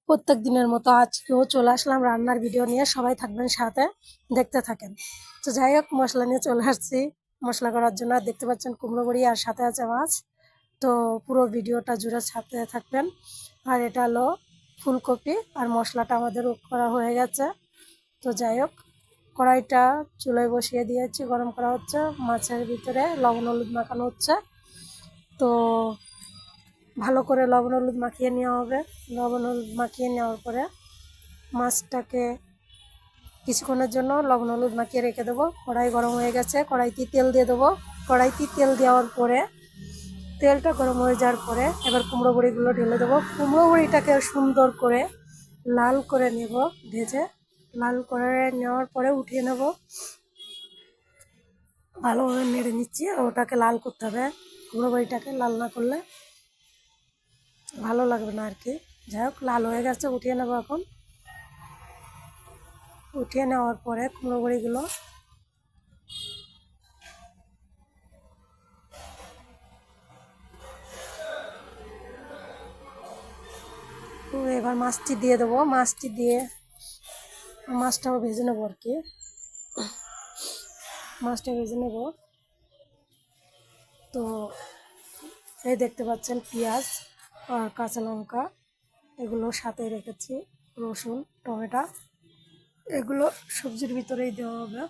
প্রত্যেক দিনের মতো আজকেও চলে আসলাম রান্নার ভিডিও নিয়ে। সবাই থাকবেন সাথে, দেখতে থাকেন। তো যাই হোক, মশলা নিয়ে চলে আসছি মশলা করার জন্য। আর দেখতে পাচ্ছেন কুমড়ো বড়ি আর সাথে আছে মাছ। তো পুরো ভিডিওটা জুড়ে সাথে থাকবেন। আর এটা হলো ফুলকপি, আর মশলাটা আমাদের করা হয়ে গেছে। তো যাই হোক, কড়াইটা চুলায় বসিয়ে দিয়েছি, গরম করা হচ্ছে। মাছের ভিতরে লবণ হলুদ মাখানো হচ্ছে। তো ভালো করে লবণ হলুদ মাখিয়ে নেওয়া হবে। লবণ হলুদ মাখিয়ে নেওয়ার পরে মাছটাকে কিছুক্ষণের জন্য লবণ হলুদ মাখিয়ে রেখে দেবো। কড়াই গরম হয়ে গেছে, কড়াইতে তেল দিয়ে দেবো। কড়াইতে তেল দেওয়ার পরে তেলটা গরম হয়ে যাওয়ার পরে এবার কুমড়ো বড়িগুলো ঢেলে দেবো। কুমড়ো বড়িটাকে সুন্দর করে লাল করে নেব, ভেজে লাল করে নেওয়ার পরে উঠিয়ে নেব। ভালোভাবে নেড়ে নিচ্ছি, আর ওটাকে লাল করতে হবে। কুমড়ো বড়িটাকে লাল না করলে ভালো লাগবে না আর কি। যাই হোক, লাল হয়ে গেছে, উঠিয়ে নেবো। এখন উঠিয়ে নেওয়ার পরে কুমড়ো বড়িগুলো এবার মাছটি দিয়ে দেবো। মাছটি দিয়ে মাছটাও ভেজে নেবো আর কি। মাছটা ভেজে নেব। তো এই দেখতে পাচ্ছেন পেঁয়াজ আর কাঁচা লঙ্কা এগুলো সাথে রেখেছি, রসুন টমেটো এগুলো সবজির ভিতরেই দেওয়া হবে।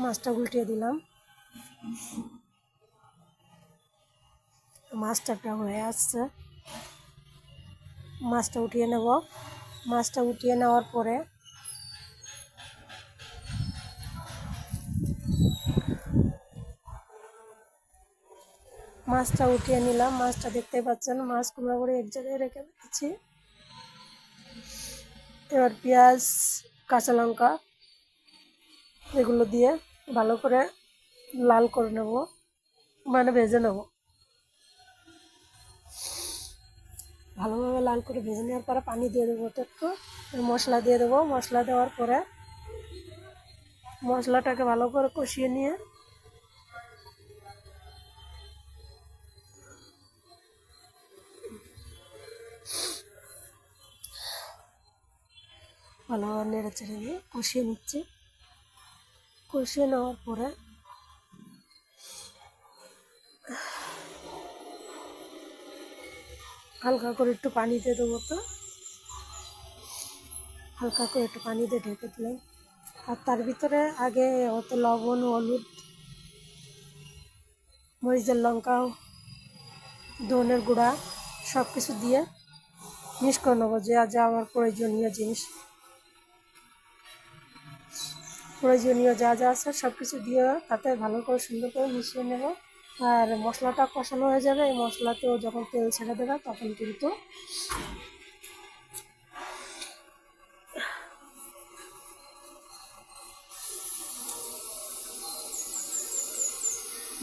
মাছটা উল্টিয়ে দিলাম। মাছটা হয়ে আসছে, মাছটা উঠিয়ে নেব। মাছটা উঠিয়ে নেওয়ার পরে মাছটা উঠিয়ে নিলাম। মাছটা দেখতে পাচ্ছেন, মাছ কুমড়ো করে এক জায়গায় রেখে দিচ্ছি। এবার পেঁয়াজ কাঁচা লঙ্কা এগুলো দিয়ে ভালো করে লাল করে নেব, মানে ভেজে নেব। ভালোভাবে লাল করে ভেজে নেওয়ার পরে পানি দিয়ে দেবো। তো একটু মশলা দিয়ে দেবো। মশলা দেওয়ার পরে মশলাটাকে ভালো করে কষিয়ে নিয়ে ভালোভাবে নেড়ে চেড়ে দিয়ে কষিয়ে নিচ্ছি। কষিয়ে নেওয়ার পরে হালকা করে একটু পানি দিয়ে দেবো। তো হালকা করে একটু পানি দিয়ে ঢেকে দিলাম। আর তার ভিতরে আগে অত লবণ হলুদ মরিচের লঙ্কা ধনের গুঁড়া সব কিছু দিয়ে মিক্স করে নেবো। যা যা আমার প্রয়োজনীয় যা যা আছে সব কিছু দিয়ে তাতে ভালো করে সুন্দর করে মিশিয়ে নেব। আর মশলাটা কষানো হয়ে যাবে। এই মশলাতেও যখন তেল ছেড়ে দেবে তখন কিন্তু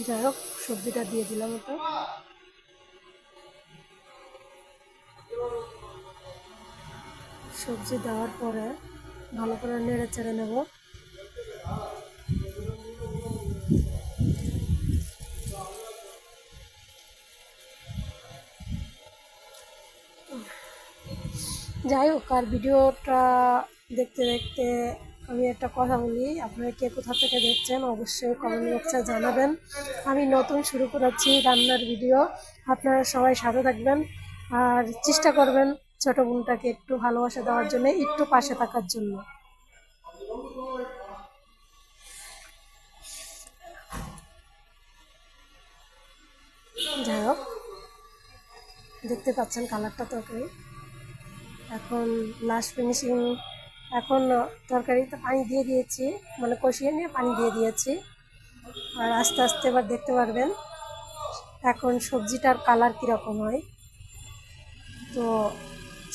যাই হোক, সবজিটা দিয়ে দিলাম। ওটা সবজি দেওয়ার পরে ভালো করে নেড়ে চেড়ে নেব। যাই হোক, আর ভিডিওটা দেখতে দেখতে আমি একটা কথা বলি, আপনারা কে কোথা থেকে দেখছেন অবশ্যই কমেন্ট বক্সে জানাবেন। আমি নতুন শুরু করেছি রান্নার ভিডিও, আপনারা সবাই সাথে থাকবেন। আর চেষ্টা করবেন ছোটো বোনটাকে একটু ভালোবাসা দেওয়ার জন্য, একটু পাশে থাকার জন্য। যাই হোক, দেখতে পাচ্ছেন কালারটা তরকারি এখন লাস্ট ফিনিশিং। এখন তরকারিতে পানি দিয়ে দিয়েছি, মানে কষিয়ে নিয়ে পানি দিয়ে দিয়েছি। আর আস্তে আস্তে এবার দেখতে পারবেন এখন সবজিটার কালার কীরকম হয়। তো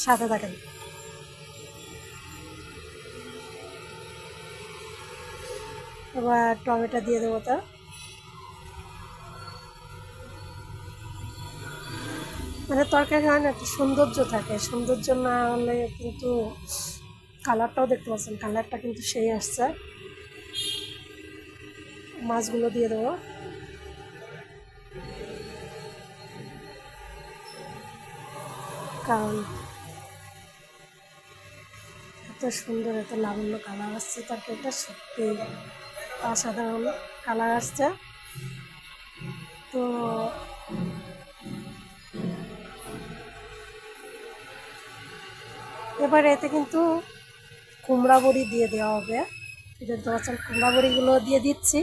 সাথে থাকেন। এবার টমেটো দিয়ে দেবো। তা মানে তরকারি হয় না, একটা সৌন্দর্য থাকে। সৌন্দর্য না হলে কিন্তু কালারটাও দেখতে পাচ্ছেন, কালারটা কিন্তু সেই আসছে। মাছগুলো দিয়ে দেবো। কারণ এত সুন্দর, এত লাবণ্য কালার আসছে তরকারিটা, সত্যি অসাধারণ কালার আসছে। তো এবার এতে কিন্তু কুমড়া বড়ি দিয়ে দেওয়া হবে। দেখতে পাচ্ছেন কুমড়া বড়িগুলো দিয়ে দিচ্ছি।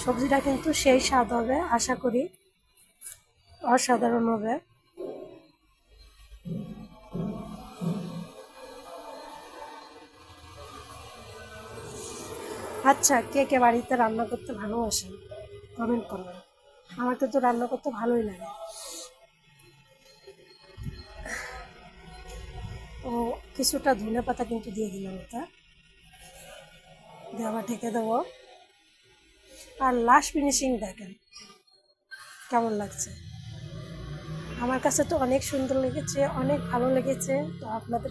সবজিটা কিন্তু সেই স্বাদ হবে, আশা করি অসাধারণ হবে। আচ্ছা, কে কে বাড়িতে রান্না করতে ভালোবাসেন কমেন্ট করবেন। আমার কিন্তু রান্না করতে ভালোই লাগে। ও কিছুটা ধনেপাতা কিন্তু দিয়ে দিলাম, ওটা দিয়ে আবার ঢেকে দেবো। আর লাস্ট ফিনিশিং দেখেন কেমন লাগছে। আমার কাছে তো অনেক সুন্দর লেগেছে, অনেক ভালো লেগেছে। তো আপনাদের